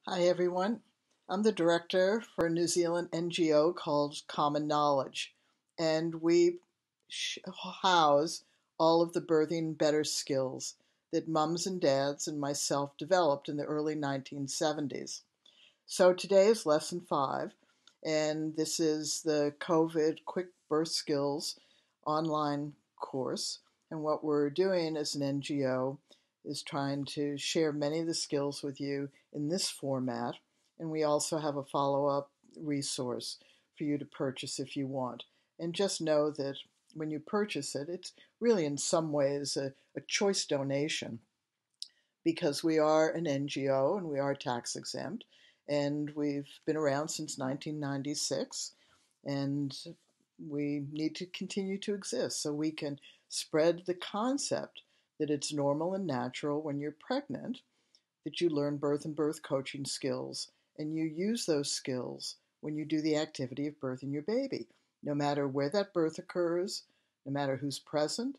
Hi everyone. I'm the director for a New Zealand NGO called Common Knowledge, and we house all of the birthing better skills that mums and dads and myself developed in the early 1970s. So today is lesson 5, and this is the COVID Quick Birth Skills online course. And what we're doing as an NGO is trying to share many of the skills with you in this format. And we also have a follow-up resource for you to purchase if you want. And just know that when you purchase it, it's really in some ways a choice donation because we are an NGO and we are tax exempt, and we've been around since 1996, and we need to continue to exist so we can spread the concept that it's normal and natural when you're pregnant that you learn birth and birth coaching skills, and you use those skills when you do the activity of birthing your baby, no matter where that birth occurs, no matter who's present,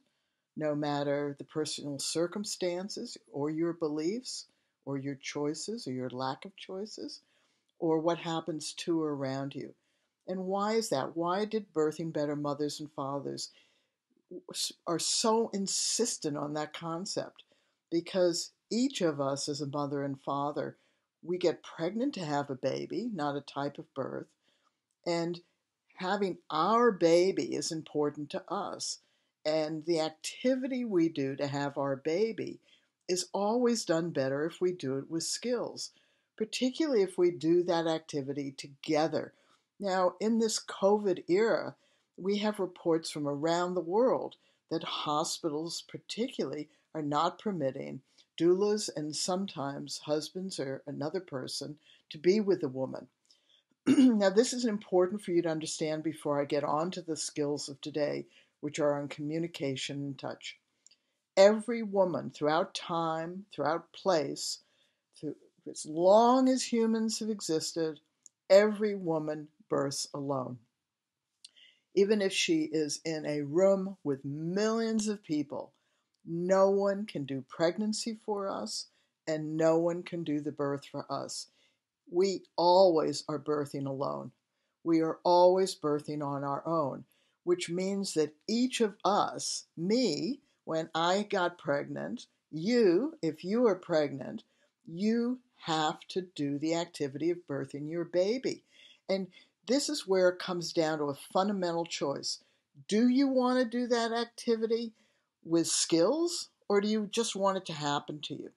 no matter the personal circumstances or your beliefs or your choices or your lack of choices or what happens to or around you. And why is that? Why did birthing better mothers and fathers are so insistent on that concept? Because each of us as a mother and father, we get pregnant to have a baby, not a type of birth, and having our baby is important to us. And the activity we do to have our baby is always done better if we do it with skills, particularly if we do that activity together. Now, in this COVID era, we have reports from around the world that hospitals, particularly, are not permitting doulas and sometimes husbands or another person to be with the woman. Now, this is important for you to understand before I get on to the skills of today, which are on communication and touch. Every woman throughout time, throughout place, through, as long as humans have existed, every woman births alone. Even if she is in a room with millions of people, no one can do pregnancy for us, and no one can do the birth for us. We always are birthing alone. We are always birthing on our own, which means that each of us, me, when I got pregnant, you, if you are pregnant, you have to do the activity of birthing your baby. And this is where it comes down to a fundamental choice. Do you want to do that activity with skills, or do you just want it to happen to you?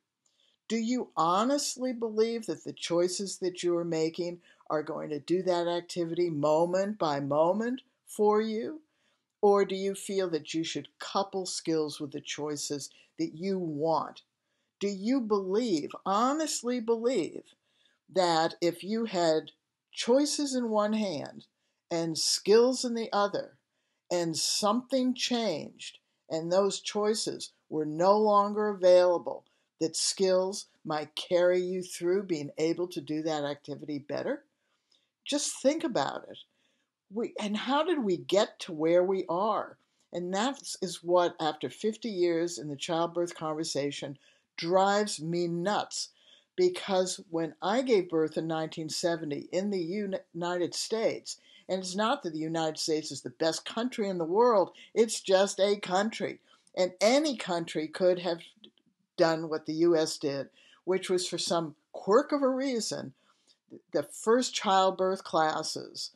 Do you honestly believe that the choices that you are making are going to do that activity moment by moment for you? Or do you feel that you should couple skills with the choices that you want? Do you believe, honestly believe, that if you had choices in one hand and skills in the other, and something changed and those choices were no longer available, that skills might carry you through being able to do that activity better? Just think about it. And how did we get to where we are? And that is what, after 50 years in the childbirth conversation, drives me nuts. Because when I gave birth in 1970 in the United States, and it's not that the United States is the best country in the world, it's just a country. And any country could have done what the U.S. did, which was, for some quirk of a reason, the first childbirth classes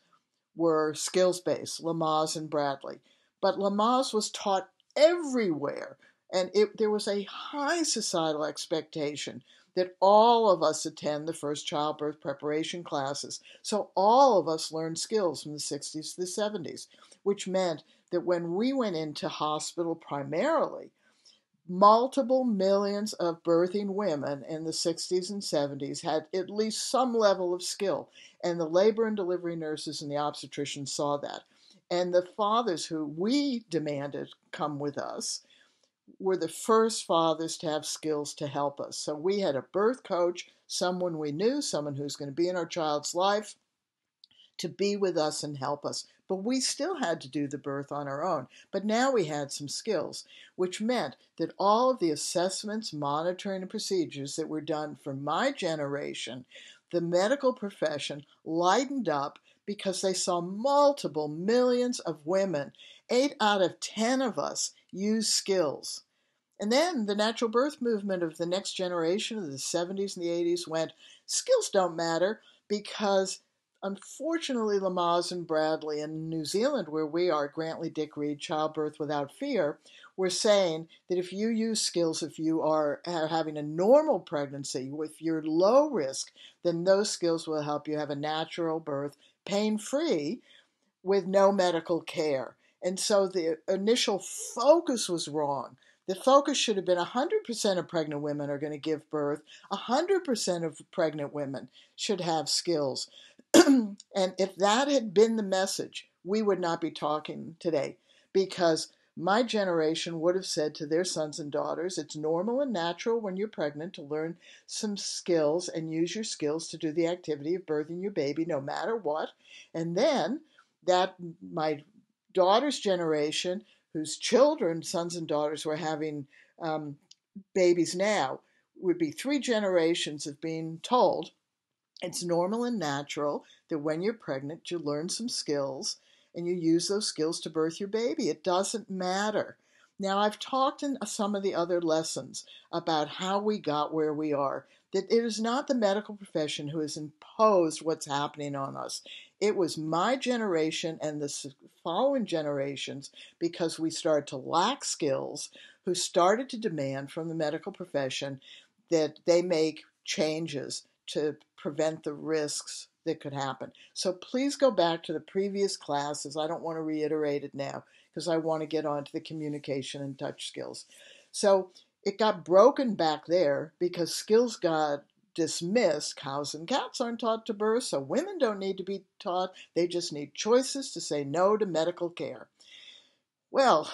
were skills-based, Lamaze and Bradley. But Lamaze was taught everywhere, and there was a high societal expectation that all of us attend the first childbirth preparation classes. So all of us learned skills from the 60s to the 70s, which meant that when we went into hospital primarily, multiple millions of birthing women in the 60s and 70s had at least some level of skill. And the labor and delivery nurses and the obstetricians saw that. And the fathers who we demanded come with us were the first fathers to have skills to help us. So we had a birth coach, someone we knew, someone who's going to be in our child's life, to be with us and help us. But we still had to do the birth on our own. But now we had some skills, which meant that all of the assessments, monitoring, and procedures that were done for my generation the medical profession lightened up because they saw multiple millions of women. 8 out of 10 of us use skills. And then the natural birth movement of the next generation of the 70s and the 80s went, skills don't matter, because unfortunately Lamaze and Bradley in New Zealand, where we are, Grantley Dick Reed, Childbirth Without Fear, were saying that if you use skills, if you are having a normal pregnancy, if you're low risk, then those skills will help you have a natural birth, pain-free, with no medical care. And so the initial focus was wrong. The focus should have been 100% of pregnant women are going to give birth. 100% of pregnant women should have skills. And if that had been the message, we would not be talking today, because my generation would have said to their sons and daughters, it's normal and natural when you're pregnant to learn some skills and use your skills to do the activity of birthing your baby no matter what. And then that my daughter's generation, whose children, sons and daughters, were having babies now, would be 3 generations of being told it's normal and natural that when you're pregnant, you learn some skills and you use those skills to birth your baby. It doesn't matter. Now, I've talked in some of the other lessons about how we got where we are, that it is not the medical profession who has imposed what's happening on us. It was my generation and the following generations, because we started to lack skills, who started to demand from the medical profession that they make changes to prevent the risks that could happen. So please go back to the previous classes. I don't want to reiterate it now because I want to get on to the communication and touch skills. So it got broken back there because skills got dismissed. Cows and cats aren't taught to birth, so women don't need to be taught. They just need choices to say no to medical care. Well,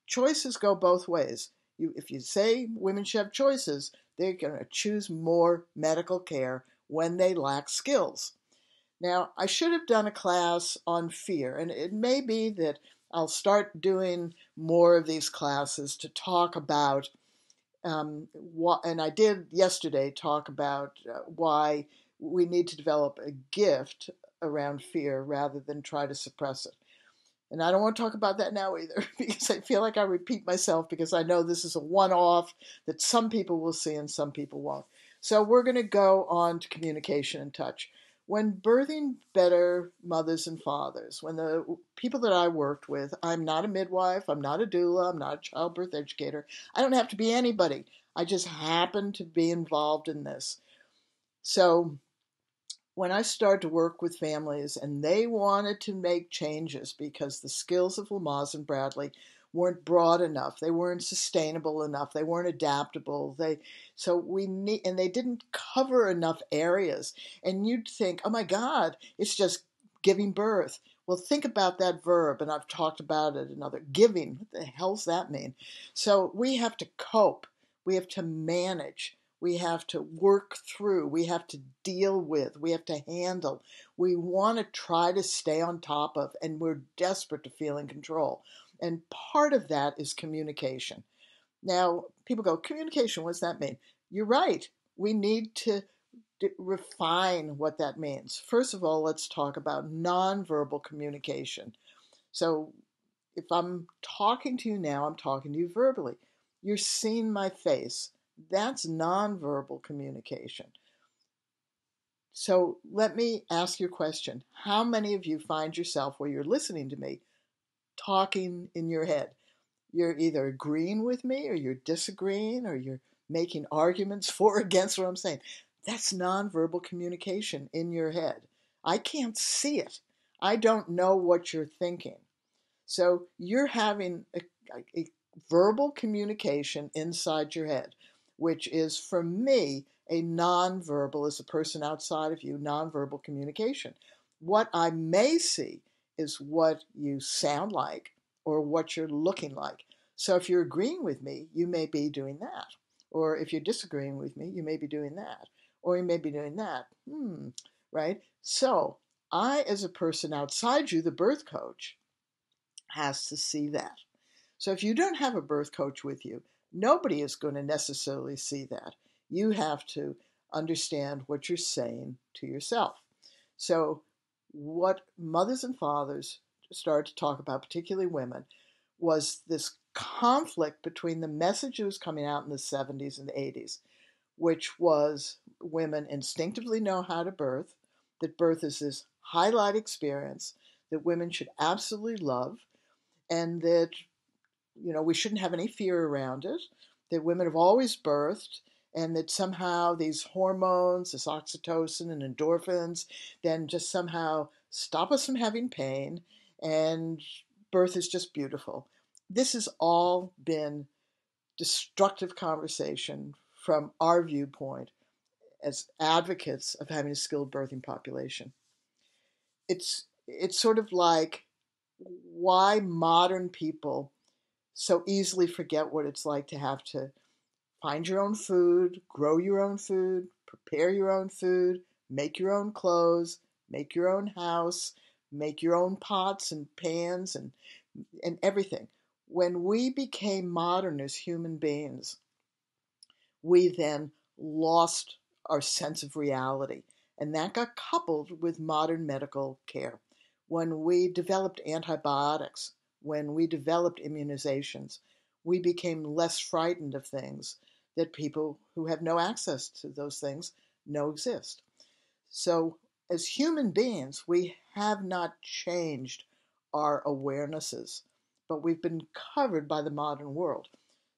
choices go both ways. If you say women should have choices, they're going to choose more medical care when they lack skills. Now, I should have done a class on fear, and it may be that I'll start doing more of these classes to talk about and I did yesterday talk about why we need to develop a gift around fear rather than try to suppress it. And I don't want to talk about that now either, because I feel like I repeat myself, because I know this is a one-off that some people will see and some people won't. So we're going to go on to communication and touch. When birthing better mothers and fathers, when the people that I worked with, I'm not a midwife, I'm not a doula, I'm not a childbirth educator. I don't have to be anybody. I just happen to be involved in this. So when I started to work with families and they wanted to make changes because the skills of Lamaze and Bradley weren't broad enough, they weren't sustainable enough, they weren't adaptable, and they didn't cover enough areas. And you'd think, oh my God, it's just giving birth. Well, think about that verb, and I've talked about it another, giving. What the hell's that mean? So we have to cope, we have to manage, we have to work through, we have to deal with, we have to handle. We want to try to stay on top of, and we're desperate to feel in control. And part of that is communication. Now, people go, communication, what does that mean? You're right. We need to refine what that means. First of all, let's talk about nonverbal communication. So if I'm talking to you now, I'm talking to you verbally. You're seeing my face. That's nonverbal communication. So let me ask you a question. How many of you find yourself, where you're listening to me, talking in your head? You're either agreeing with me, or you're disagreeing, or you're making arguments for or against what I'm saying. That's nonverbal communication in your head. I can't see it. I don't know what you're thinking. So you're having a verbal communication inside your head, which is, for me, a nonverbal, as a person outside of you, nonverbal communication. What I may see is what you sound like or what you're looking like. So if you're agreeing with me, you may be doing that. Or if you're disagreeing with me, you may be doing that. Or you may be doing that. Right? So I, as a person outside you, the birth coach, has to see that. So if you don't have a birth coach with you, nobody is going to necessarily see that. You have to understand what you're saying to yourself. So what mothers and fathers started to talk about, particularly women, was this conflict between the message that was coming out in the 70s and the 80s, which was women instinctively know how to birth, that birth is this highlight experience that women should absolutely love, and that we shouldn't have any fear around it, that women have always birthed, and that somehow these hormones, this oxytocin and endorphins, then just somehow stop us from having pain, and birth is just beautiful. This has all been destructive conversation from our viewpoint as advocates of having a skilled birthing population. It's sort of like why modern people so easily forget what it's like to have to find your own food, grow your own food, prepare your own food, make your own clothes, make your own house, make your own pots and pans and everything. When we became modern as human beings, we then lost our sense of reality. And that got coupled with modern medical care. When we developed antibiotics, when we developed immunizations, we became less frightened of things that people who have no access to those things know exist. So as human beings, we have not changed our awarenesses, but we've been covered by the modern world.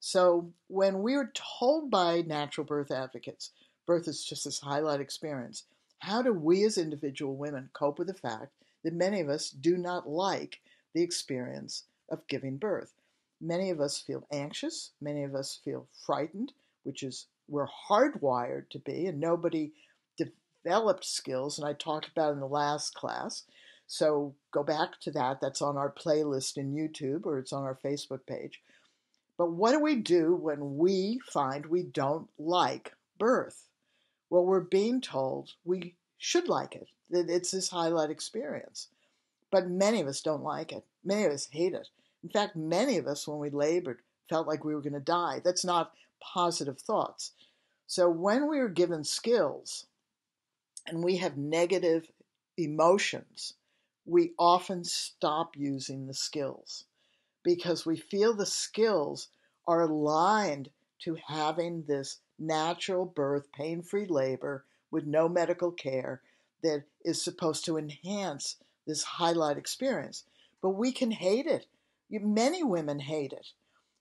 So when we are told by natural birth advocates, birth is just this highlight experience, how do we as individual women cope with the fact that many of us do not like the experience of giving birth? Many of us feel anxious, many of us feel frightened, which is we're hardwired to be, and nobody developed skills, and I talked about in the last class. So go back to that. That's on our playlist in YouTube, or it's on our Facebook page. But what do we do when we find we don't like birth? Well, we're being told we should like it, that it's this highlight experience. But many of us don't like it. Many of us hate it. In fact, many of us, when we labored, felt like we were going to die. That's not positive thoughts. So when we are given skills and we have negative emotions, we often stop using the skills because we feel the skills are aligned to having this natural birth, pain-free labor with no medical care that is supposed to enhance this highlight experience. But we can hate it. Many women hate it.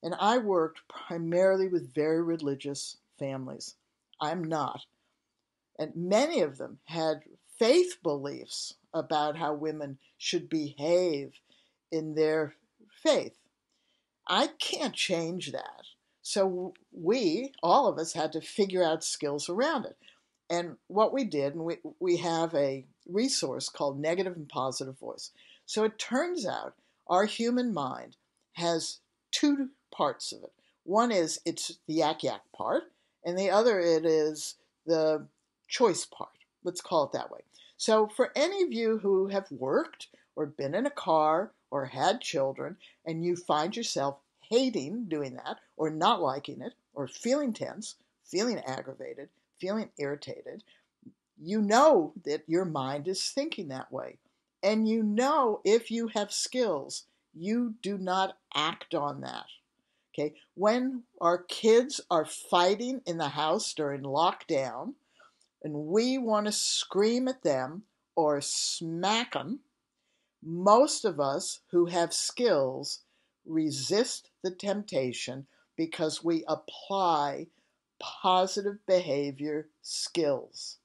And I worked primarily with very religious families. I'm not. And many of them had faith beliefs about how women should behave in their faith. I can't change that. So we, all of us, had to figure out skills around it. And what we did, and we have a resource called Negative and Positive Voice. So it turns out our human mind has two parts of it. One is it's the yak part, and the other it is the choice part. Let's call it that way. So for any of you who have worked or been in a car or had children, and you find yourself hating doing that, or not liking it, or feeling tense, feeling aggravated, feeling irritated, you know that your mind is thinking that way. And you know if you have skills, you do not act on that. Okay? When our kids are fighting in the house during lockdown, and we want to scream at them or smack them, most of us who have skills resist the temptation because we apply positive behavior skills.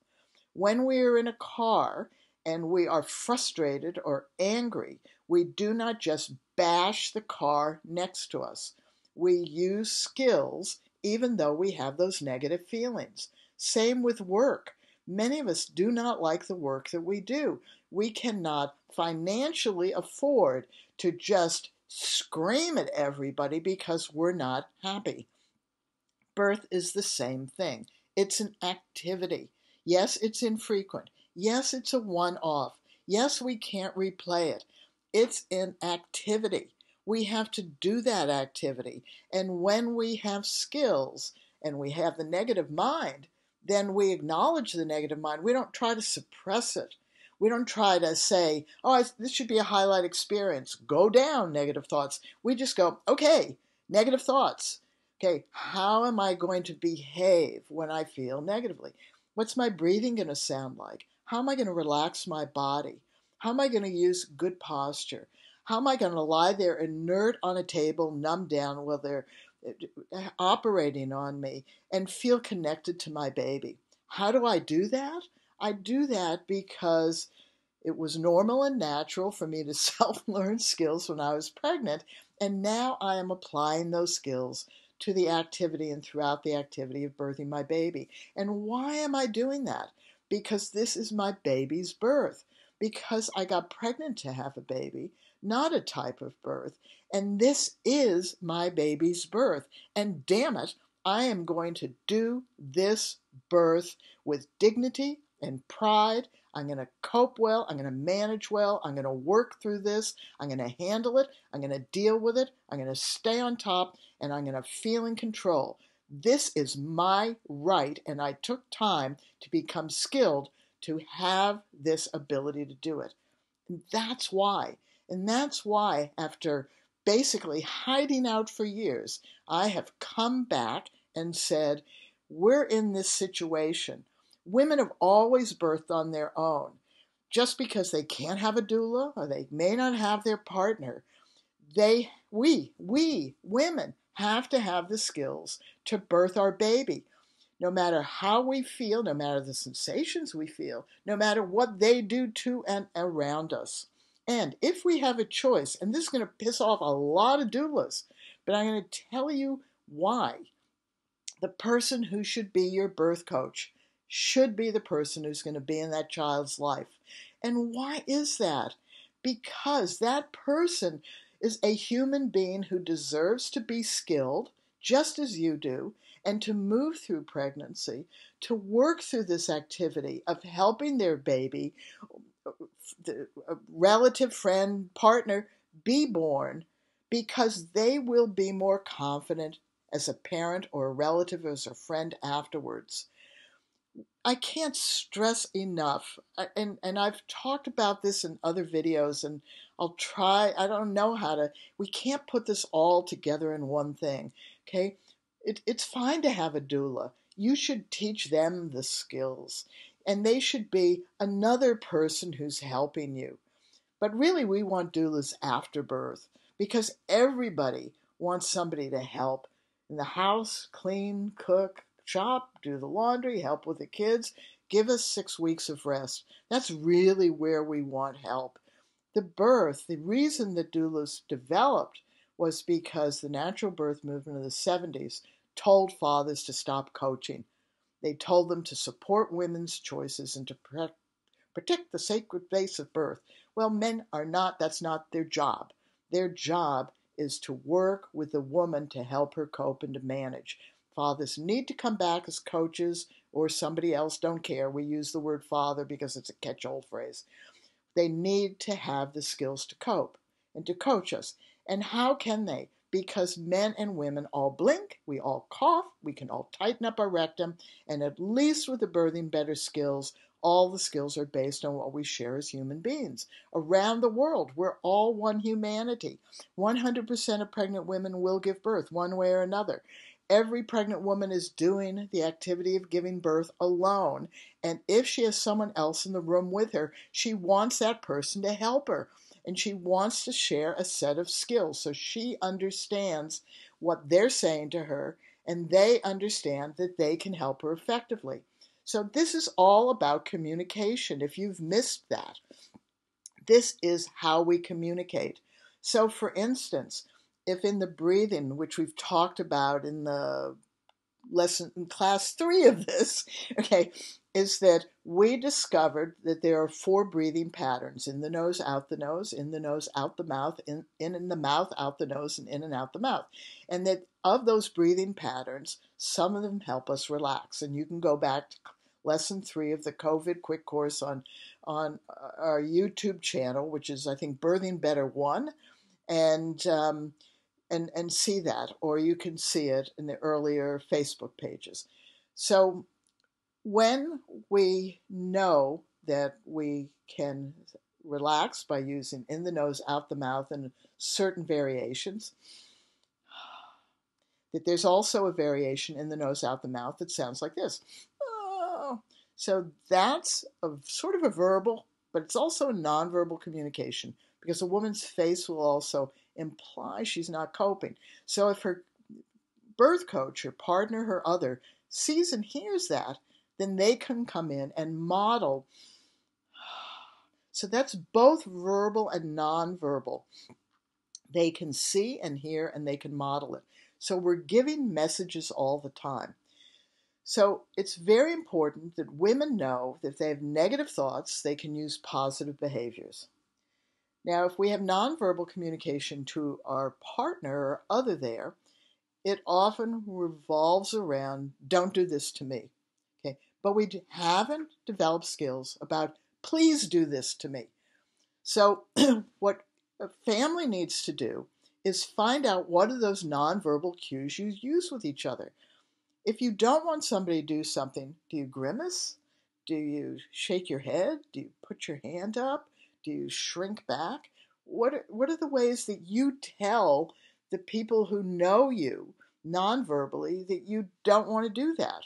When we are in a car and we are frustrated or angry, we do not just bash the car next to us. We use skills even though we have those negative feelings. Same with work. Many of us do not like the work that we do. We cannot financially afford to just scream at everybody because we're not happy. Birth is the same thing. It's an activity. Yes, it's infrequent. Yes, it's a one-off. Yes, we can't replay it. It's an activity. We have to do that activity. And when we have skills and we have the negative mind, then we acknowledge the negative mind. We don't try to suppress it. We don't try to say, oh, this should be a highlight experience. Go down, negative thoughts. We just go, okay, negative thoughts. Okay, how am I going to behave when I feel negatively? What's my breathing going to sound like? How am I going to relax my body? How am I going to use good posture? How am I going to lie there inert on a table, numb down while they're operating on me and feel connected to my baby? How do I do that? I do that because it was normal and natural for me to self-learn skills when I was pregnant, and now I am applying those skills to the activity and throughout the activity of birthing my baby. And why am I doing that? Because this is my baby's birth. Because I got pregnant to have a baby, not a type of birth. And this is my baby's birth. And damn it, I am going to do this birth with dignity and pride. I'm going to cope well. I'm going to manage well. I'm going to work through this. I'm going to handle it. I'm going to deal with it. I'm going to stay on top, and I'm going to feel in control. This is my right, and I took time to become skilled to have this ability to do it. And that's why. And that's why, after basically hiding out for years, I have come back and said, we're in this situation. Women have always birthed on their own. Just because they can't have a doula or they may not have their partner, we women have to have the skills to birth our baby. No matter how we feel, no matter the sensations we feel, no matter what they do to and around us. And if we have a choice, and this is going to piss off a lot of doulas, but I'm going to tell you why. The person who should be your birth coach should be the person who's going to be in that child's life. And why is that? Because that person is a human being who deserves to be skilled, just as you do, and to move through pregnancy, to work through this activity of helping their baby, a relative, friend, partner, be born, because they will be more confident as a parent or a relative or as a friend afterwards. I can't stress enough, and I've talked about this in other videos, and I'll try, I don't know how to, we can't put this all together in one thing, okay? It's fine to have a doula. You should teach them the skills, and they should be another person who's helping you. But really, we want doulas after birth because everybody wants somebody to help in the house, clean, cook, shop, do the laundry, help with the kids, give us 6 weeks of rest. That's really where we want help. The birth, the reason that doulas developed was because the natural birth movement of the 70s told fathers to stop coaching. They told them to support women's choices and to protect the sacred place of birth. Well, men are not, that's not their job. Their job is to work with the woman to help her cope and to manage. Fathers need to come back as coaches or somebody else, don't care. We use the word father because it's a catch-all phrase. They need to have the skills to cope and to coach us. And how can they? Because men and women all blink, we all cough, we can all tighten up our rectum, and at least with the Birthing Better skills, all the skills are based on what we share as human beings. Around the world, we're all one humanity. 100% of pregnant women will give birth one way or another. Every pregnant woman is doing the activity of giving birth alone. And if she has someone else in the room with her, she wants that person to help her. And she wants to share a set of skills so she understands what they're saying to her and they understand that they can help her effectively. So this is all about communication. If you've missed that, this is how we communicate. So for instance, if in the breathing, which we've talked about in the lesson in class 3 of this, okay, is that we discovered that there are 4 breathing patterns: in the nose, out the nose, in the nose, out the mouth, in the mouth, out the nose, and in and out the mouth. And that of those breathing patterns, some of them help us relax. And you can go back to lesson 3 of the COVID quick course on our YouTube channel, which is, I think, Birthing Better 1, and see that, or you can see it in the earlier Facebook pages. So When we know that we can relax by using in the nose, out the mouth, and certain variations, that there's also a variation in the nose, out the mouth that sounds like this. Oh. So that's sort of a verbal, but it's also a nonverbal communication, because a woman's face will also imply she's not coping. So if her birth coach, her partner, her other, sees and hears that, then they can come in and model. So that's both verbal and nonverbal. They can see and hear and they can model it. So we're giving messages all the time. So it's very important that women know that if they have negative thoughts, they can use positive behaviors. Now, if we have nonverbal communication to our partner or other there, it often revolves around, don't do this to me. Okay? But we haven't developed skills about, please do this to me. So what a family needs to do is find out what are those nonverbal cues you use with each other. If you don't want somebody to do something, do you grimace? Do you shake your head? Do you put your hand up? Do you shrink back? What are the ways that you tell the people who know you nonverbally that you don't want to do that?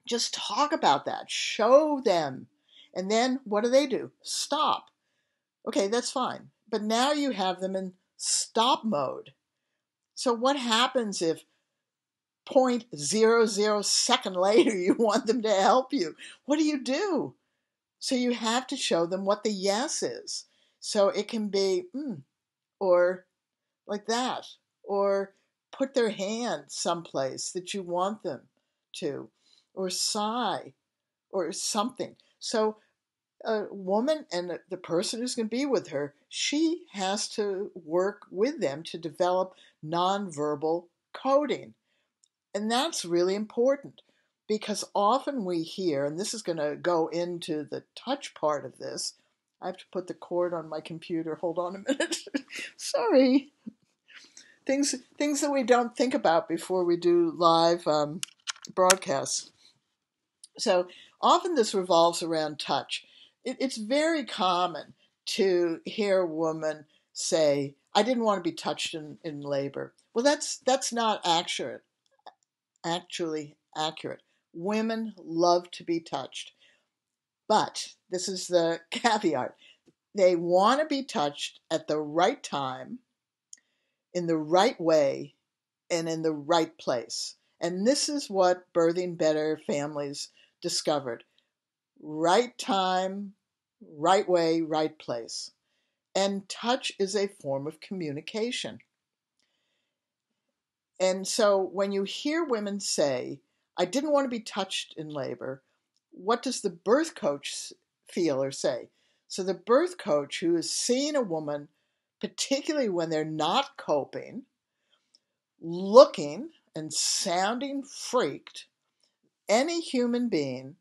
Just talk about that. Show them. And then what do? Stop. Okay, that's fine. But now you have them in stop mode. So what happens if 0.00 second later you want them to help you? What do? So you have to show them what the yes is. So it can be, or like that, or put their hand someplace that you want them to, or sigh, or something. So a woman and the person who's going to be with her, she has to work with them to develop nonverbal coding. And that's really important, because often we hear, and this is going to go into the touch part of this. I have to put the cord on my computer. Hold on a minute. Sorry. Things that we don't think about before we do live broadcasts. So often this revolves around touch. It's very common to hear a woman say, I didn't want to be touched in labor. Well, that's not actually accurate. Women love to be touched. But this is the caveat. They want to be touched at the right time, in the right way, and in the right place. And this is what Birthing Better families discovered. Right time, right way, right place. And touch is a form of communication. And so when you hear women say, I didn't want to be touched in labor, what does the birth coach feel or say? So the birth coach, who is seeing a woman, particularly when they're not coping, looking and sounding freaked, any human being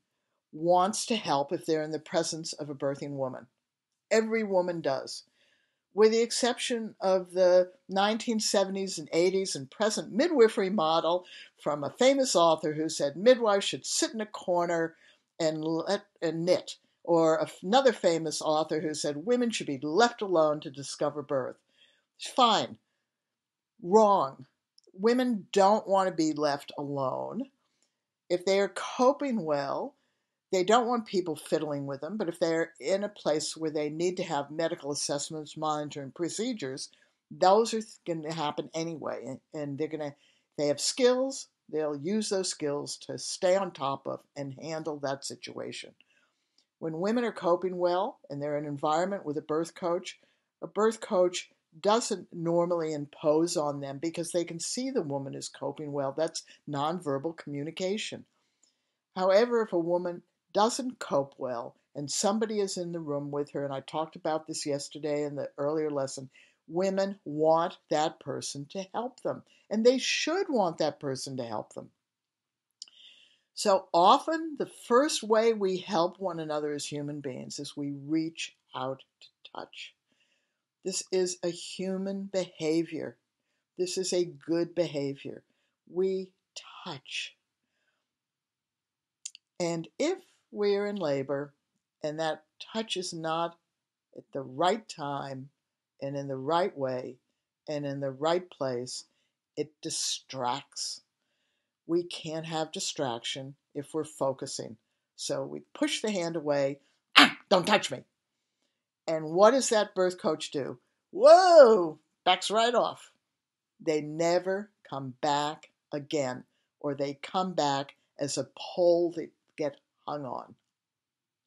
wants to help if they're in the presence of a birthing woman. Every woman does. With the exception of the 1970s and 80s and present midwifery model from a famous author who said midwives should sit in a corner and knit, or another famous author who said women should be left alone to discover birth. Fine. Wrong. Women don't want to be left alone. If they are coping well, they don't want people fiddling with them, but if they're in a place where they need to have medical assessments, monitoring procedures, those are going to happen anyway. And they have skills, they'll use those skills to stay on top of and handle that situation. When women are coping well and they're in an environment with a birth coach doesn't normally impose on them because they can see the woman is coping well. That's nonverbal communication. However, if a woman doesn't cope well and somebody is in the room with her, and I talked about this yesterday in the earlier lesson, women want that person to help them, and they should want that person to help them. So often the first way we help one another as human beings is we reach out to touch. This is a human behavior. This is a good behavior. We touch. And if we're in labor and that touch is not at the right time and in the right way and in the right place, it distracts. We can't have distraction if we're focusing. So we push the hand away. Don't touch me. And what does that birth coach do? Whoa, backs right off. They never come back again, or they come back as a pole that get hung on,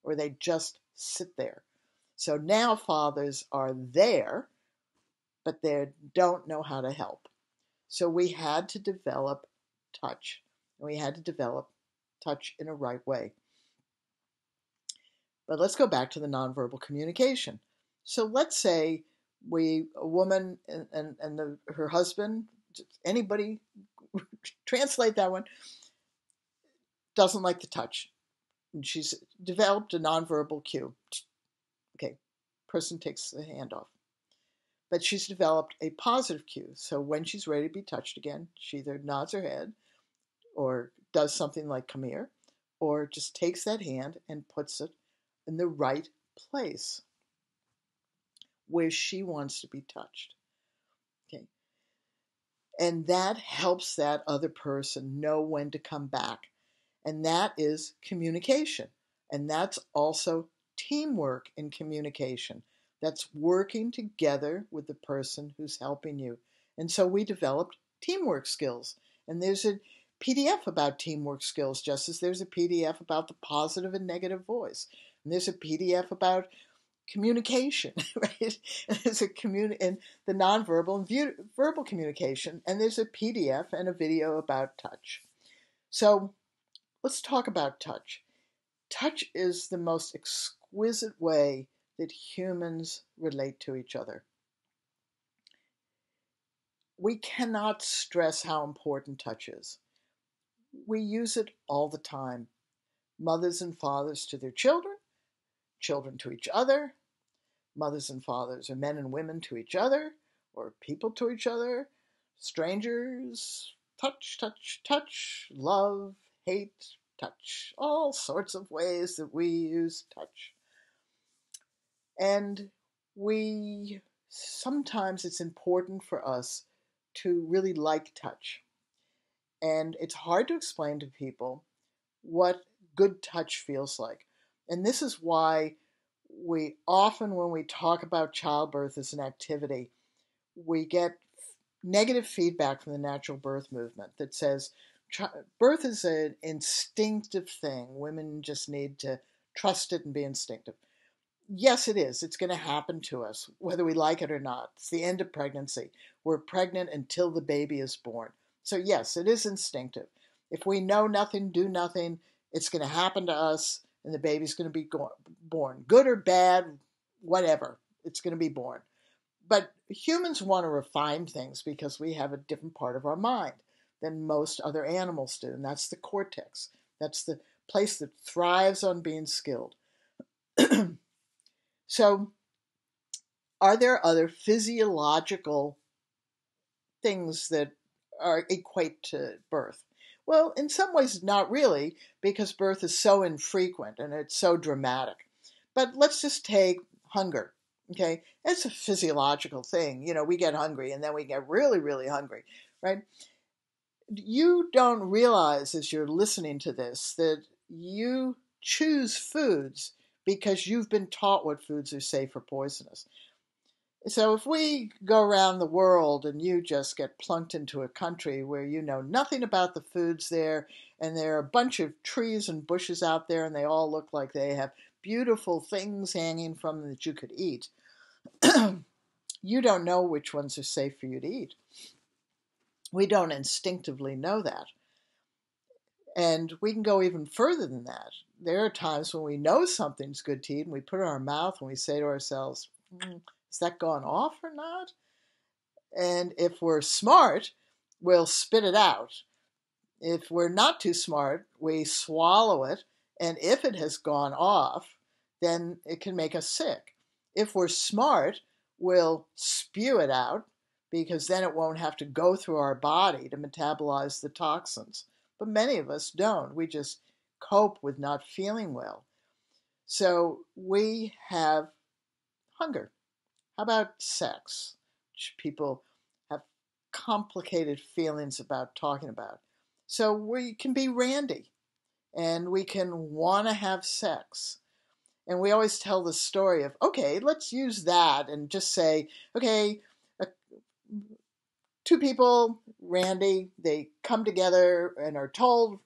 or they just sit there. So now fathers are there, but they don't know how to help. So we had to develop touch, and we had to develop touch in a right way. But let's go back to the nonverbal communication. So let's say a woman and her husband, anybody, translate that one, doesn't like the touch. And she's developed a nonverbal cue. Okay, person takes the hand off. But she's developed a positive cue. So when she's ready to be touched again, she either nods her head or does something like come here, or just takes that hand and puts it in the right place where she wants to be touched. Okay. And that helps that other person know when to come back. And that is communication. And that's also teamwork in communication. That's working together with the person who's helping you. And so we developed teamwork skills. And there's a PDF about teamwork skills, just as there's a PDF about the positive and negative voice. And there's a PDF about communication, right? There's and the nonverbal and verbal communication. And there's a PDF and a video about touch. So let's talk about touch. Touch is the most exquisite way that humans relate to each other. We cannot stress how important touch is. We use it all the time. Mothers and fathers to their children, children to each other, mothers and fathers or men and women to each other, or people to each other, strangers, touch, touch, touch, love, hate, touch, all sorts of ways that we use touch. And sometimes it's important for us to really like touch. And it's hard to explain to people what good touch feels like. And this is why we often, when we talk about childbirth as an activity, we get negative feedback from the natural birth movement that says birth is an instinctive thing. Women just need to trust it and be instinctive. Yes, it is. It's going to happen to us, whether we like it or not. It's the end of pregnancy. We're pregnant until the baby is born. So yes, it is instinctive. If we know nothing, do nothing, it's going to happen to us, and the baby's going to be born. Good or bad, whatever, it's going to be born. But humans want to refine things because we have a different part of our mind than most other animals do, and that's the cortex. That's the place that thrives on being skilled. So, are there other physiological things that equate to birth? Well, in some ways, not really, because birth is so infrequent and it's so dramatic. But let's just take hunger, okay? It's a physiological thing. You know, we get hungry and then we get really, really hungry, right? You don't realize as you're listening to this that you choose foods because you've been taught what foods are safe or poisonous. So if we go around the world and you just get plunked into a country where you know nothing about the foods there, and there are a bunch of trees and bushes out there and they all look like they have beautiful things hanging from them that you could eat, you don't know which ones are safe for you to eat. We don't instinctively know that. And we can go even further than that. There are times when we know something's good to eat and we put it in our mouth and we say to ourselves, is that gone off or not? And if we're smart, we'll spit it out. If we're not too smart, we swallow it. And if it has gone off, then it can make us sick. If we're smart, we'll spew it out because then it won't have to go through our body to metabolize the toxins. But many of us don't. We just cope with not feeling well. So we have hunger. How about sex, which people have complicated feelings about talking about? So we can be randy and we can want to have sex. And we always tell the story of, okay, let's use that and just say, okay, two people, randy, they come together and are told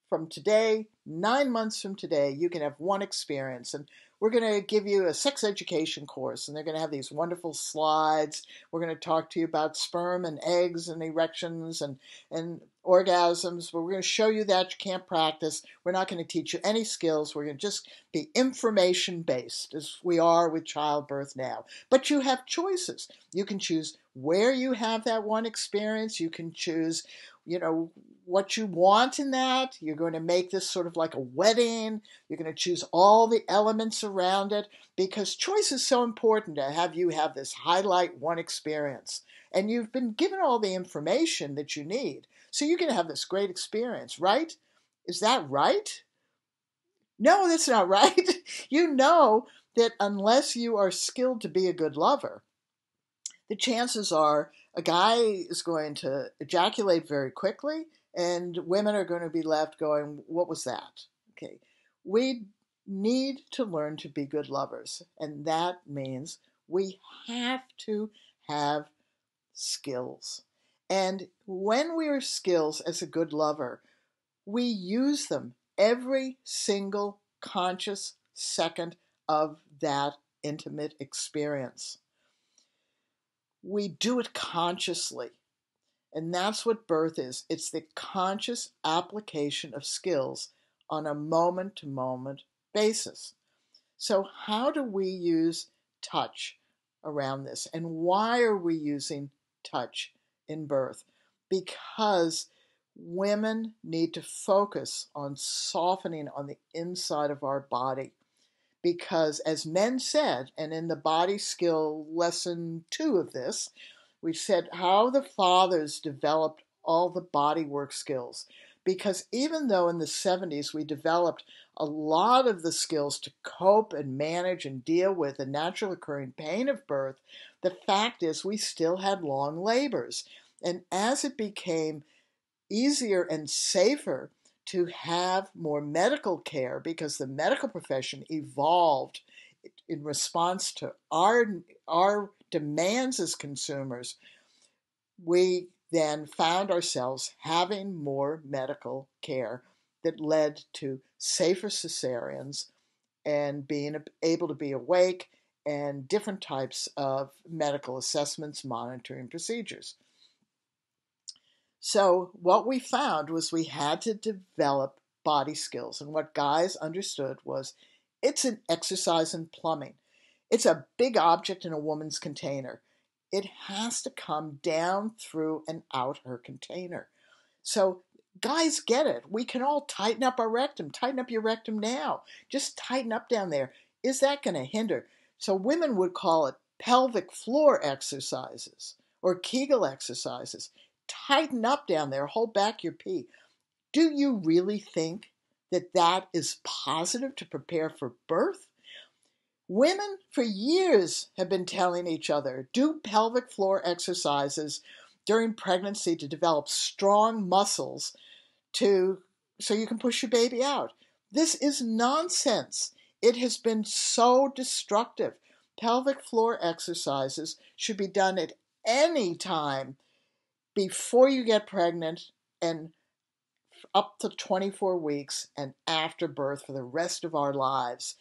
from today, 9 months from today, you can have one experience. And we're going to give you a sex education course. And they're going to have these wonderful slides. We're going to talk to you about sperm and eggs and erections and orgasms. But we're going to show you that you can't practice. We're not going to teach you any skills. We're going to just be information based, as we are with childbirth now. But you have choices. You can choose where you have that one experience. You can choose, what you want in that. You're going to make this sort of like a wedding. You're going to choose all the elements around it, because choice is so important to have you have this highlight one experience. And you've been given all the information that you need. So you're going to have this great experience, right? Is that right? No, that's not right. You know that unless you are skilled to be a good lover, the chances are a guy is going to ejaculate very quickly, and women are going to be left going, what was that? Okay. We need to learn to be good lovers, and that means we have to have skills. And when we are skills as a good lover, we use them every single conscious second of that intimate experience. We do it consciously. And that's what birth is. It's the conscious application of skills on a moment-to-moment basis. So how do we use touch around this? And why are we using touch in birth? Because women need to focus on softening on the inside of our body. Because as men said, and in the body skill lesson 2 of this, we said how the fathers developed all the body work skills. Because even though in the 70s we developed a lot of the skills to cope and manage and deal with the natural occurring pain of birth, the fact is we still had long labors. And as it became easier and safer to have more medical care, because the medical profession evolved in response to our demands as consumers, we then found ourselves having more medical care that led to safer cesareans and being able to be awake and different types of medical assessments, monitoring procedures. So what we found was we had to develop body skills. And what guys understood was it's an exercise in plumbing. It's a big object in a woman's container. It has to come down through and out her container. So guys get it. We can all tighten up our rectum. Tighten up your rectum now. Just tighten up down there. Is that going to hinder? So women would call it pelvic floor exercises or Kegel exercises. Tighten up down there. Hold back your pee. Do you really think that that is positive to prepare for birth? Women for years have been telling each other, do pelvic floor exercises during pregnancy to develop strong muscles so you can push your baby out. This is nonsense. It has been so destructive. Pelvic floor exercises should be done at any time before you get pregnant and up to 24 weeks and after birth for the rest of our lives.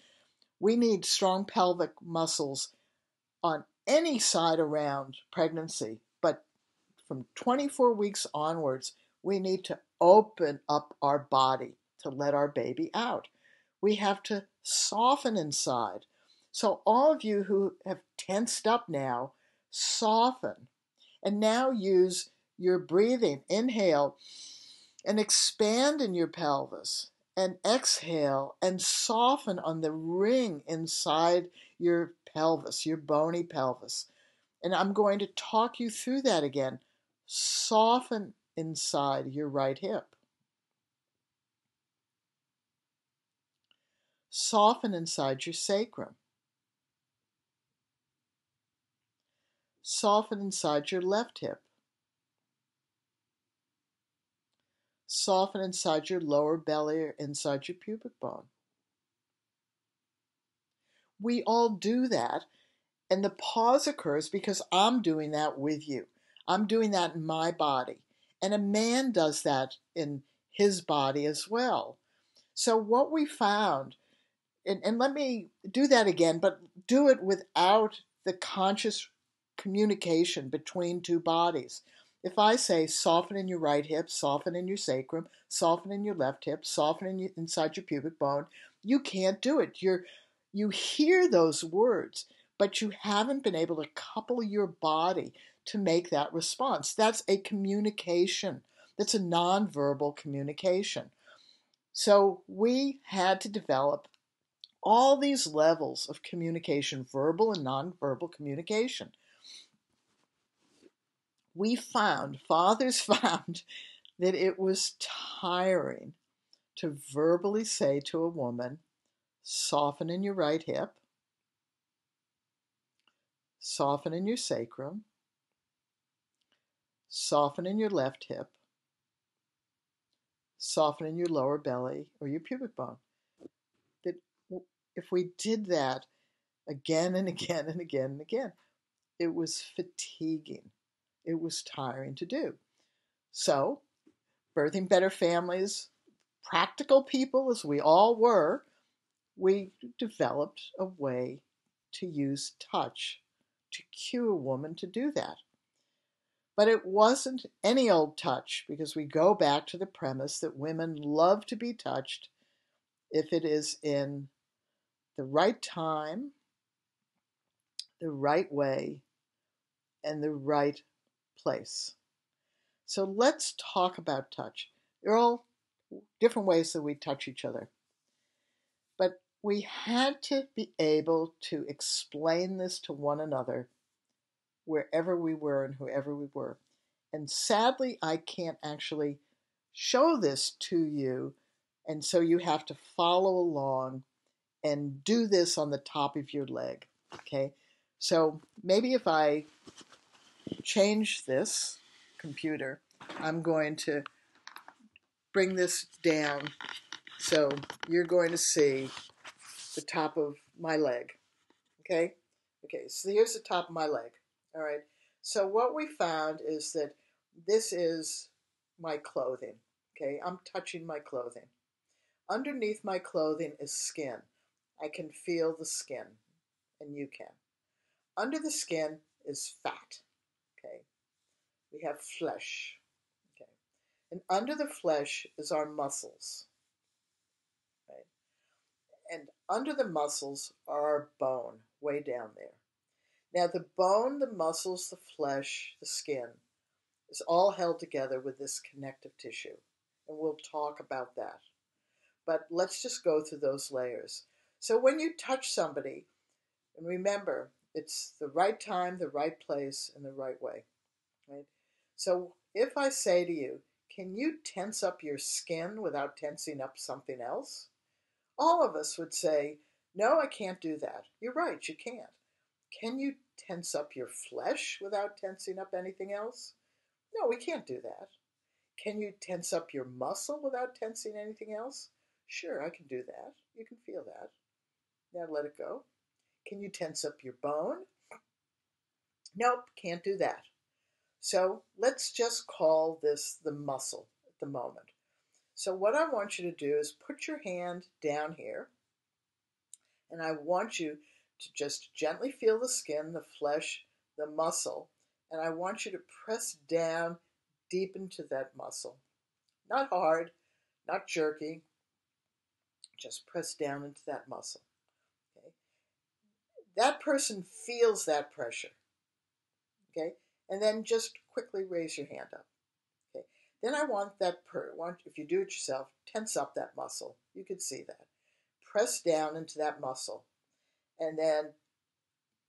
We need strong pelvic muscles on any side around pregnancy, but from 24 weeks onwards, we need to open up our body to let our baby out. We have to soften inside. So all of you who have tensed up now, soften. And now use your breathing. Inhale and expand in your pelvis. And exhale and soften on the ring inside your pelvis, your bony pelvis. And I'm going to talk you through that again. Soften inside your right hip. Soften inside your sacrum. Soften inside your left hip. Soften inside your lower belly or inside your pubic bone. We all do that, and the pause occurs because I'm doing that with you. I'm doing that in my body, and a man does that in his body as well. So what we found, and let me do that again, but do it without the conscious communication between two bodies. If I say soften in your right hip, soften in your sacrum, soften in your left hip, soften inside your pubic bone, you can't do it. You hear those words, but you haven't been able to couple your body to make that response. That's a communication. That's a nonverbal communication. So we had to develop all these levels of communication, verbal and nonverbal communication. Fathers found that it was tiring to verbally say to a woman, soften in your right hip, soften in your sacrum, soften in your left hip, soften in your lower belly or your pubic bone. That if we did that again and again and again and again, it was fatiguing. It was tiring to do. So, birthing better families, practical people as we all were, we developed a way to use touch to cue a woman to do that. But it wasn't any old touch, because we go back to the premise that women love to be touched if it is in the right time, the right way, and the right place. So let's talk about touch. There are all different ways that we touch each other. But we had to be able to explain this to one another wherever we were and whoever we were. And sadly, I can't actually show this to you, and so you have to follow along and do this on the top of your leg, okay? So maybe if I change this computer, I'm going to bring this down so you're going to see the top of my leg, okay? Okay, so here's the top of my leg, all right? So what we found is that this is my clothing, okay? I'm touching my clothing. Underneath my clothing is skin. I can feel the skin, and you can. Under the skin is fat, okay? We have flesh, okay? And under the flesh is our muscles, right? And under the muscles are our bone, way down there. Now the bone, the muscles, the flesh, the skin is all held together with this connective tissue. And we'll talk about that. But let's just go through those layers. So when you touch somebody, and remember, it's the right time, the right place, and the right way, right? So if I say to you, can you tense up your skin without tensing up something else? All of us would say, no, I can't do that. You're right, you can't. Can you tense up your flesh without tensing up anything else? No, we can't do that. Can you tense up your muscle without tensing anything else? Sure, I can do that. You can feel that. Now let it go. Can you tense up your bone? Nope, can't do that. So let's just call this the muscle at the moment. So what I want you to do is put your hand down here, and I want you to just gently feel the skin, the flesh, the muscle, and I want you to press down deep into that muscle. Not hard, not jerky, just press down into that muscle. Okay? That person feels that pressure. Okay? And then just quickly raise your hand up. Okay? Then I want if you do it yourself, tense up that muscle. You can see that. Press down into that muscle. And then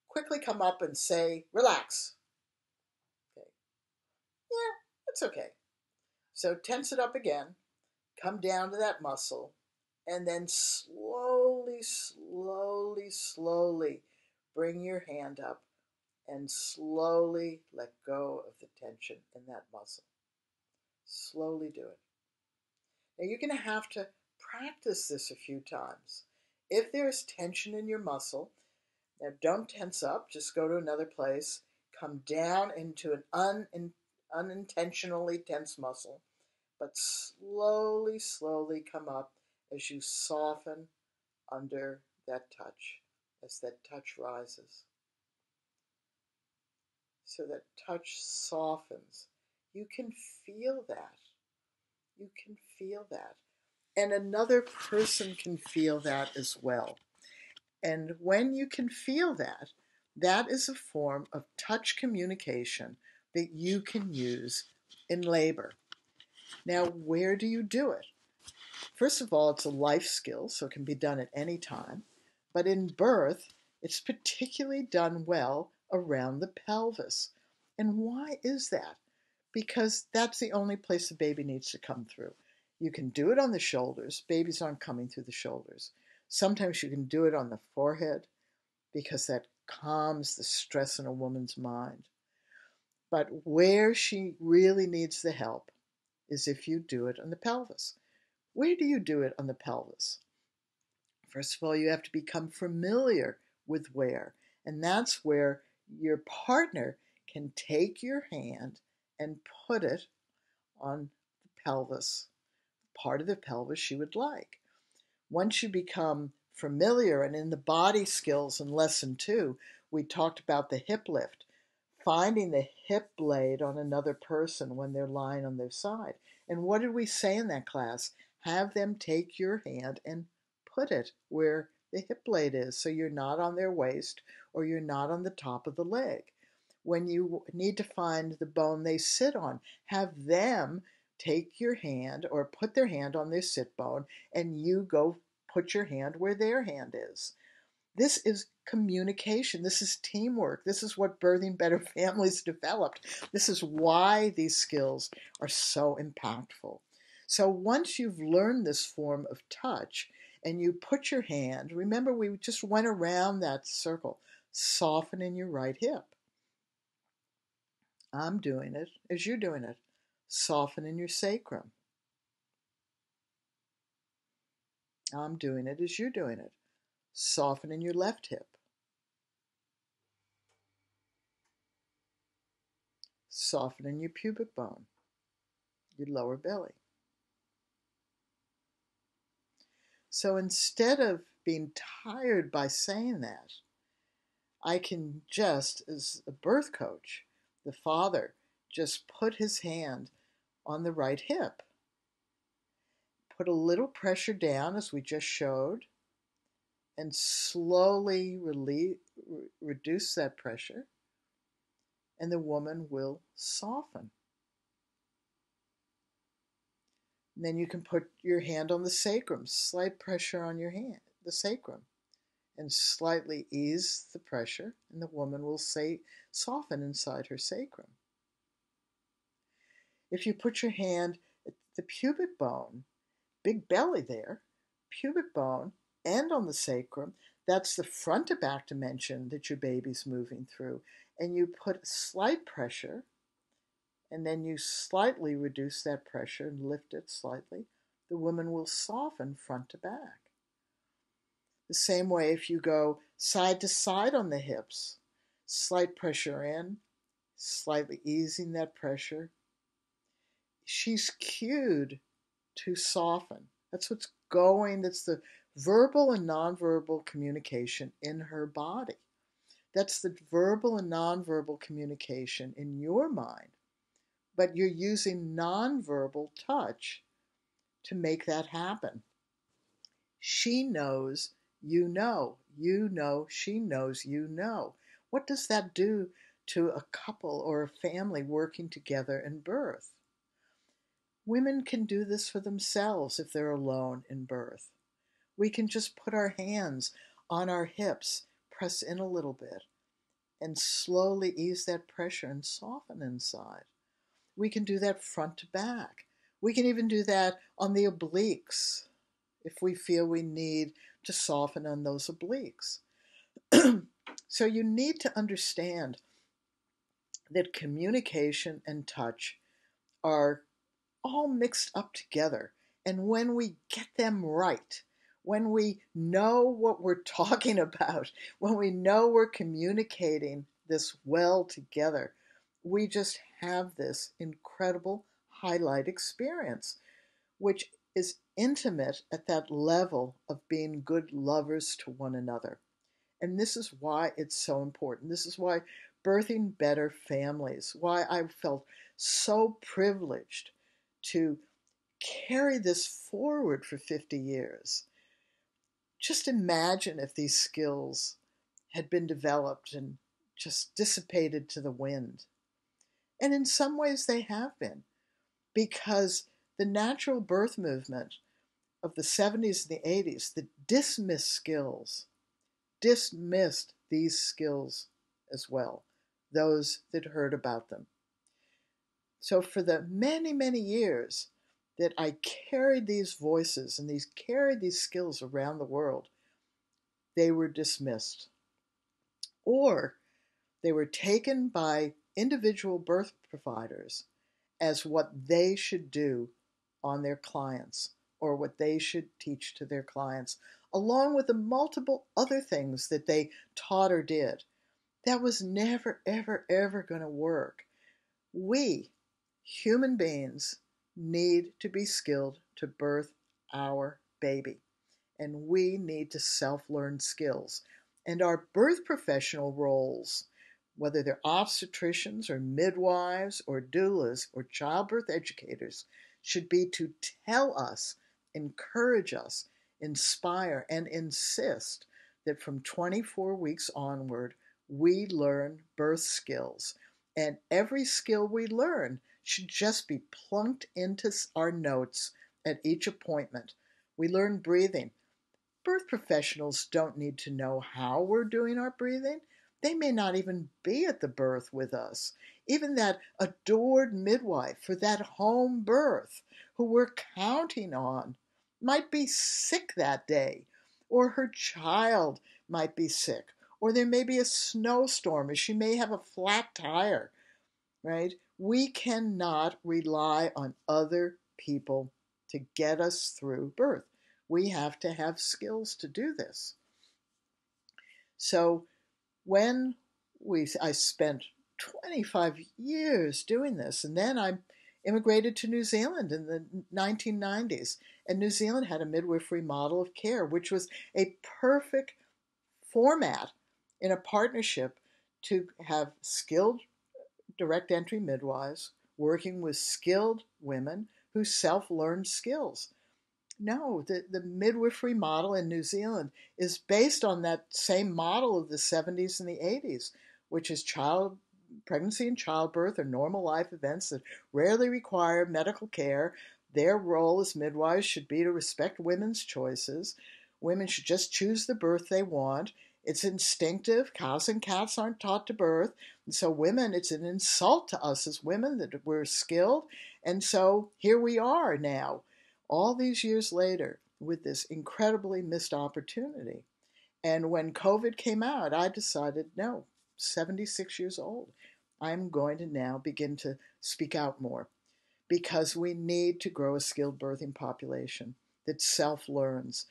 quickly come up and say, relax. Okay. Yeah, it's okay. So tense it up again. Come down to that muscle. And then slowly, slowly, slowly bring your hand up and slowly let go of the tension in that muscle. Slowly do it. Now you're going to have to practice this a few times. If there's tension in your muscle, now don't tense up, just go to another place, come down into an unintentionally tense muscle, but slowly, slowly come up as you soften under that touch, as that touch rises. So that touch softens. You can feel that. You can feel that. And another person can feel that as well. And when you can feel that, that is a form of touch communication that you can use in labor. Now, where do you do it? First of all, it's a life skill, so it can be done at any time. But in birth, it's particularly done well around the pelvis. And why is that? Because that's the only place the baby needs to come through. You can do it on the shoulders. Babies aren't coming through the shoulders. Sometimes you can do it on the forehead because that calms the stress in a woman's mind. But where she really needs the help is if you do it on the pelvis. Where do you do it on the pelvis? First of all, you have to become familiar with where. And that's where your partner can take your hand and put it on the pelvis, part of the pelvis she would like. Once you become familiar, and in the body skills in lesson 2, we talked about the hip lift, finding the hip blade on another person when they're lying on their side. And what did we say in that class? Have them take your hand and put it where the hip blade is, so you're not on their waist or you're not on the top of the leg. When you need to find the bone they sit on, have them take your hand or put their hand on their sit bone and you go put your hand where their hand is. This is communication. This is teamwork. This is what Birthing Better Families developed. This is why these skills are so impactful. So once you've learned this form of touch and you put your hand, remember we just went around that circle, soften in your right hip. I'm doing it as you're doing it. Soften in your sacrum. I'm doing it as you're doing it. Soften in your left hip. Soften in your pubic bone, your lower belly. So instead of being tired by saying that, I can just, as a birth coach, the father, just put his hand on the right hip. Put a little pressure down, as we just showed, and slowly reduce that pressure, and the woman will soften. And then you can put your hand on the sacrum, slight pressure on your hand, the sacrum, and slightly ease the pressure, and the woman will soften inside her sacrum. If you put your hand at the pubic bone, big belly there, pubic bone, and on the sacrum, that's the front to back dimension that your baby's moving through, and you put slight pressure, and then you slightly reduce that pressure and lift it slightly, the woman will soften front to back. The same way if you go side to side on the hips, slight pressure in, slightly easing that pressure. She's cued to soften. That's what's going, that's the verbal and nonverbal communication in her body. That's the verbal and nonverbal communication in your mind. But you're using nonverbal touch to make that happen. She knows, you know. You know, she knows, you know. What does that do to a couple or a family working together in birth? Women can do this for themselves if they're alone in birth. We can just put our hands on our hips, press in a little bit, and slowly ease that pressure and soften inside. We can do that front to back. We can even do that on the obliques if we feel we need to soften on those obliques. So you need to understand that communication and touch are all mixed up together. And when we get them right, when we know what we're talking about, when we know we're communicating this well together, we just have this incredible highlight experience, which is intimate at that level of being good lovers to one another. And this is why it's so important. This is why birthing better families, why I felt so privileged to carry this forward for 50 years. Just imagine if these skills had been developed and just dissipated to the wind. And in some ways they have been, because the natural birth movement of the 70s and the 80s that dismissed these skills as well, those that heard about them. So for the many, many years that I carried these voices and carried these skills around the world, they were dismissed. Or they were taken by individual birth providers as what they should do on their clients, or what they should teach to their clients, along with the multiple other things that they taught or did. That was never, ever, ever going to work. We, human beings, need to be skilled to birth our baby, and we need to self-learn skills. And our birth professional roles, whether they're obstetricians or midwives or doulas or childbirth educators, should be to tell us, encourage us, inspire, and insist that from 24 weeks onward, we learn birth skills. And every skill we learn should just be plunked into our notes at each appointment. We learn breathing. Birth professionals don't need to know how we're doing our breathing. They may not even be at the birth with us. Even that adored midwife for that home birth who we're counting on might be sick that day, or her child might be sick, or there may be a snowstorm, or she may have a flat tire, right? We cannot rely on other people to get us through birth. We have to have skills to do this. So when I spent 25 years doing this, and then I immigrated to New Zealand in the 1990s, and New Zealand had a midwifery model of care, which was a perfect format in a partnership to have skilled direct entry midwives working with skilled women who self-learned skills. No, the midwifery model in New Zealand is based on that same model of the 70s and the 80s, which is pregnancy and childbirth are normal life events that rarely require medical care. Their role as midwives should be to respect women's choices. Women should just choose the birth they want. It's instinctive. Cows and cats aren't taught to birth. And so women, it's an insult to us as women that we're skilled. And so here we are now, all these years later, with this incredibly missed opportunity. And when COVID came out, I decided, no, 76 years old, I'm going to now begin to speak out more, because we need to grow a skilled birthing population that self-learns.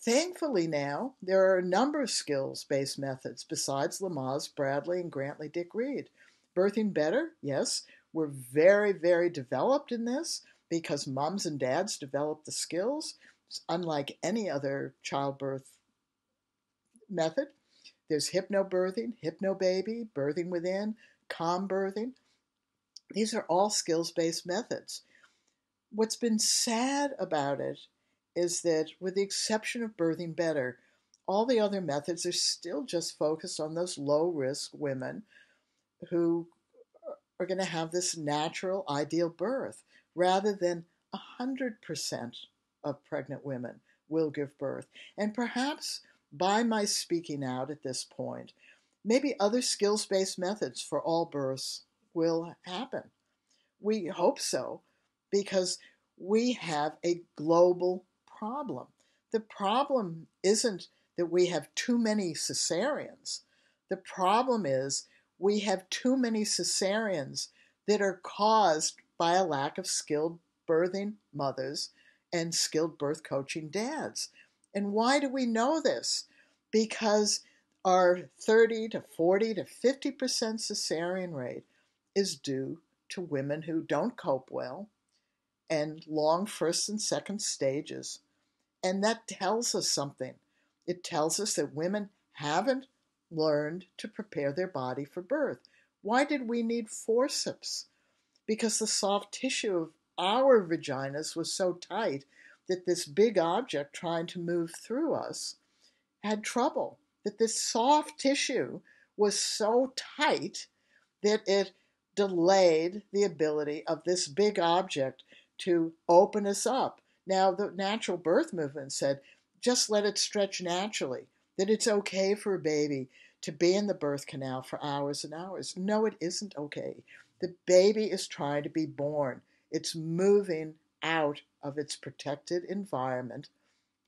Thankfully now, there are a number of skills-based methods besides Lamaze, Bradley, and Grantley Dick Reed. Birthing Better, yes, we're very, very developed in this, because moms and dads develop the skills. It's unlike any other childbirth method. There's hypnobirthing, hypnobaby, birthing within, calm birthing. These are all skills-based methods. What's been sad about it is that, with the exception of Birthing Better, all the other methods are still just focused on those low-risk women who are going to have this natural, ideal birth, rather than 100% of pregnant women will give birth. And perhaps by my speaking out at this point, maybe other skills-based methods for all births will happen. We hope so, because we have a global problem. The problem isn't that we have too many cesareans. The problem is we have too many cesareans that are caused by a lack of skilled birthing mothers and skilled birth coaching dads. And why do we know this? Because our 30 to 40 to 50% cesarean rate is due to women who don't cope well and long first and second stages. And that tells us something. It tells us that women haven't learned to prepare their body for birth. Why did we need forceps? Because the soft tissue of our vaginas was so tight that this big object trying to move through us had trouble. That this soft tissue was so tight that it delayed the ability of this big object to open us up. Now, the natural birth movement said, just let it stretch naturally, that it's okay for a baby to be in the birth canal for hours and hours. No, it isn't okay. The baby is trying to be born. It's moving out of its protected environment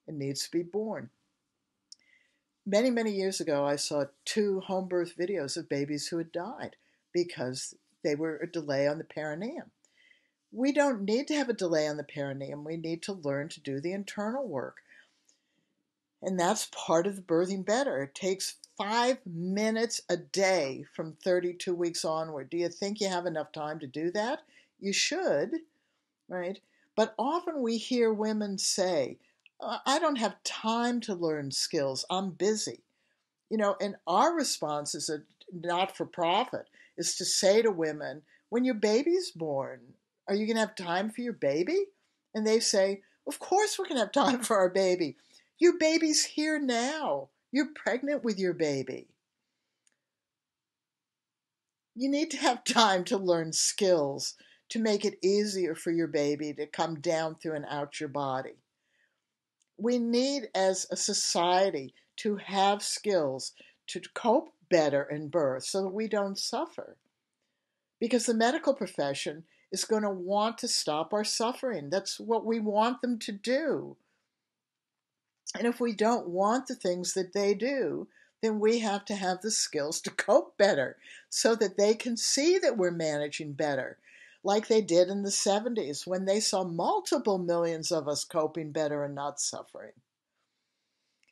and needs to be born. Many, many years ago, I saw 2 home birth videos of babies who had died because they were a delay on the perineum. We don't need to have a delay on the perineum. We need to learn to do the internal work. And that's part of the birthing better. It takes 5 minutes a day from 32 weeks onward. Do you think you have enough time to do that? You should, right? But often we hear women say, I don't have time to learn skills. I'm busy. And our response as a not-for-profit is to say to women, when your baby's born, are you going to have time for your baby? And they say, of course we're going to have time for our baby. Your baby's here now. You're pregnant with your baby. You need to have time to learn skills to make it easier for your baby to come down through and out your body. We need, as a society, to have skills to cope better in birth so that we don't suffer. Because the medical profession is going to want to stop our suffering. That's what we want them to do. And if we don't want the things that they do, then we have to have the skills to cope better so that they can see that we're managing better, like they did in the 70s when they saw multiple millions of us coping better and not suffering.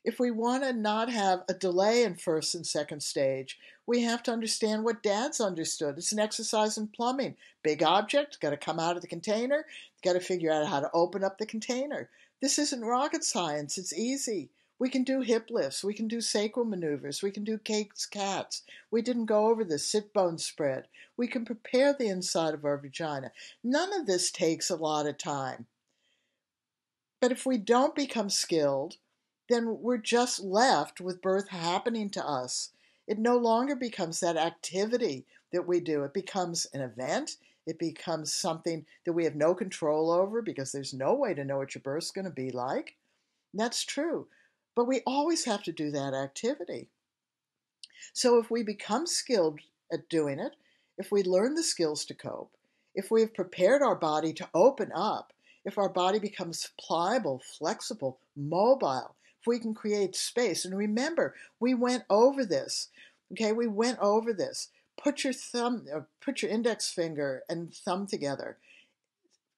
If we want to not have a delay in first and second stage, we have to understand what dads understood. It's an exercise in plumbing. Big object, got to come out of the container, got to figure out how to open up the container. This isn't rocket science. It's easy. We can do hip lifts. We can do sacral maneuvers. We can do cakes, cats. We didn't go over the sit bone spread. We can prepare the inside of our vagina. None of this takes a lot of time. But if we don't become skilled, then we're just left with birth happening to us. It no longer becomes that activity that we do. It becomes an event. It becomes something that we have no control over because there's no way to know what your birth's going to be like. And that's true. But we always have to do that activity. So if we become skilled at doing it, if we learn the skills to cope, if we have prepared our body to open up, if our body becomes pliable, flexible, mobile, if we can create space. And remember, we went over this. Okay, we went over this. Put your index finger and thumb together.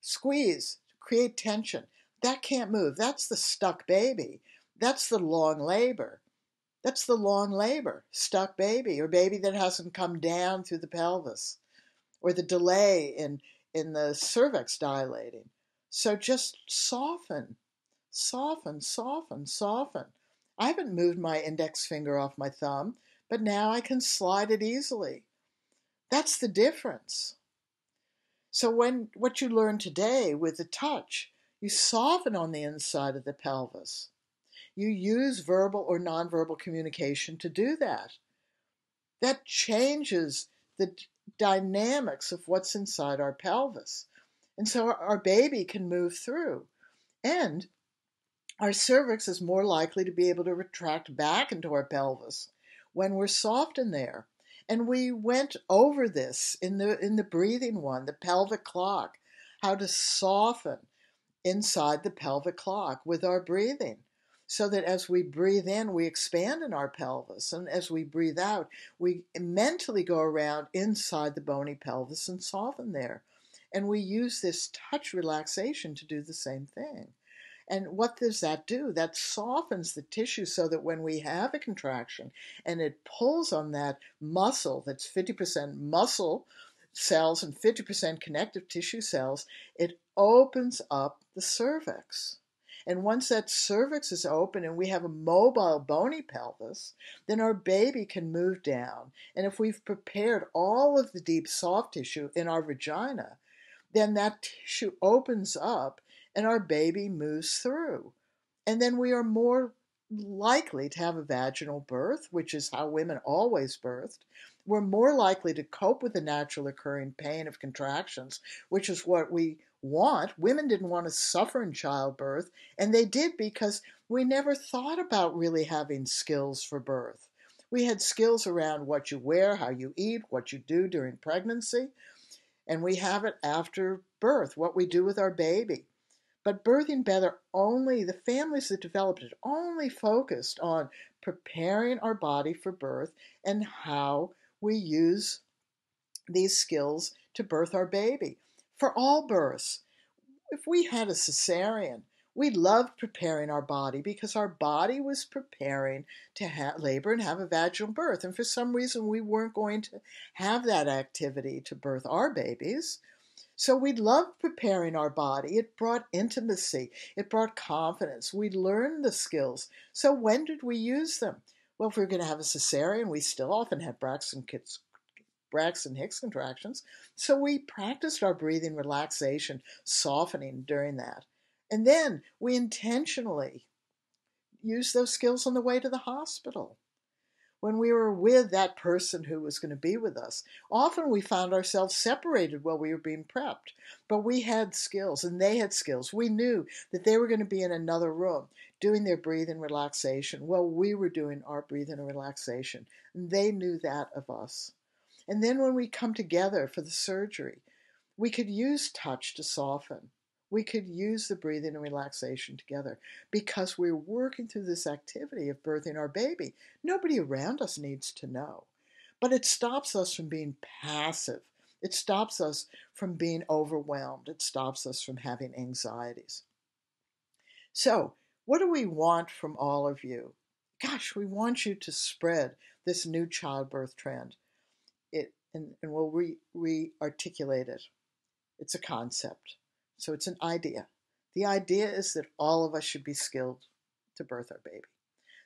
Squeeze, create tension. That can't move. That's the stuck baby. That's the long labor. That's the long labor, stuck baby, or baby that hasn't come down through the pelvis, or the delay in the cervix dilating. So just soften, soften, soften, soften. I haven't moved my index finger off my thumb, but now I can slide it easily. That's the difference. So what you learn today with the touch, you soften on the inside of the pelvis. You use verbal or nonverbal communication to do that. That changes the dynamics of what's inside our pelvis. And so our baby can move through. And our cervix is more likely to be able to retract back into our pelvis when we're soft in there. And we went over this in the breathing one, the pelvic clock, how to soften inside the pelvic clock with our breathing. so that as we breathe in, we expand in our pelvis. And as we breathe out, we mentally go around inside the bony pelvis and soften there. And we use this touch relaxation to do the same thing. And what does that do? That softens the tissue so that when we have a contraction and it pulls on that muscle, that's 50% muscle cells and 50% connective tissue cells, it opens up the cervix. And once that cervix is open and we have a mobile bony pelvis, then our baby can move down. And if we've prepared all of the deep soft tissue in our vagina, then that tissue opens up and our baby moves through. And then we are more likely to have a vaginal birth, which is how women always birthed. We're more likely to cope with the natural occurring pain of contractions, which is what we want. Women didn't want to suffer in childbirth, and they did because we never thought about really having skills for birth. We had skills around what you wear, how you eat, what you do during pregnancy, and we have it after birth, what we do with our baby. But Birthing Better, only the families that developed it only focused on preparing our body for birth and how we use these skills to birth our baby. For all births, if we had a cesarean, we loved preparing our body because our body was preparing to labor and have a vaginal birth. And for some reason, we weren't going to have that activity to birth our babies. So we loved preparing our body. It brought intimacy. It brought confidence. We learned the skills. So when did we use them? Well, if we were going to have a cesarean, we still often had Braxton Hicks contractions. So we practiced our breathing, relaxation, softening during that. And then we intentionally used those skills on the way to the hospital. When we were with that person who was going to be with us, often we found ourselves separated while we were being prepped. But we had skills and they had skills. We knew that they were going to be in another room doing their breathing relaxation while we were doing our breathing and relaxation. And they knew that of us. And then when we come together for the surgery, we could use touch to soften. We could use the breathing and relaxation together because we're working through this activity of birthing our baby. Nobody around us needs to know. But it stops us from being passive. It stops us from being overwhelmed. It stops us from having anxieties. So, what do we want from all of you? Gosh, we want you to spread this new childbirth trend. And we'll re-articulate it. It's a concept. So it's an idea. The idea is that all of us should be skilled to birth our baby.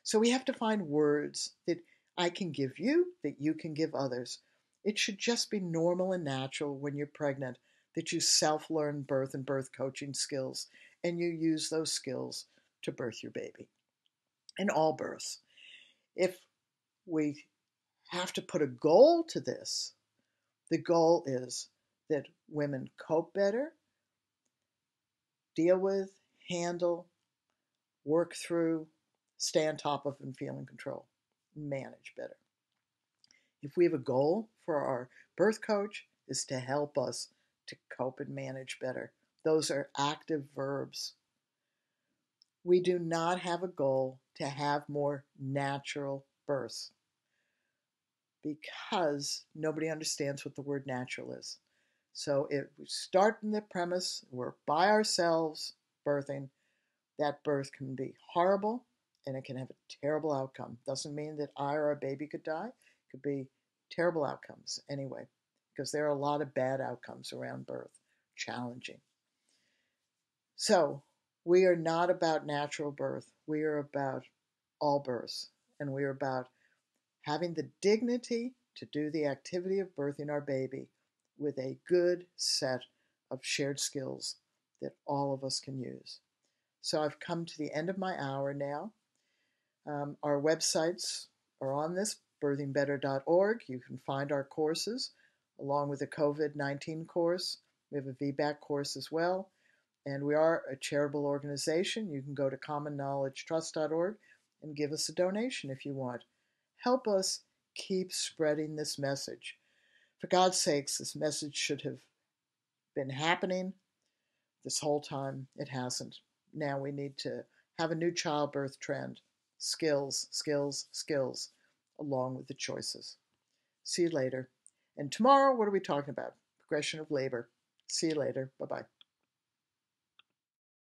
So we have to find words that I can give you, that you can give others. It should just be normal and natural when you're pregnant that you self-learn birth and birth coaching skills, and you use those skills to birth your baby. In all births. If we have to put a goal to this, the goal is that women cope better, deal with, handle, work through, stay on top of, and feel in control, manage better. If we have a goal for our birth coach, is to help us to cope and manage better. Those are active verbs. We do not have a goal to have more natural births because nobody understands what the word natural is. So if we start in the premise, we're by ourselves birthing, that birth can be horrible and it can have a terrible outcome. Doesn't mean that I or our baby could die. It could be terrible outcomes anyway, because there are a lot of bad outcomes around birth, challenging. So we are not about natural birth. We are about all births, and we are about having the dignity to do the activity of birthing our baby with a good set of shared skills that all of us can use. So I've come to the end of my hour now. Our websites are on this, birthingbetter.org. You can find our courses along with the COVID-19 course. We have a VBAC course as well. And we are a charitable organization. You can go to commonknowledgetrust.org and give us a donation if you want. Help us keep spreading this message. For God's sakes, this message should have been happening this whole time. It hasn't. Now we need to have a new childbirth trend. Skills, skills, skills, along with the choices. See you later. And tomorrow, what are we talking about? Progression of labor. See you later. Bye-bye.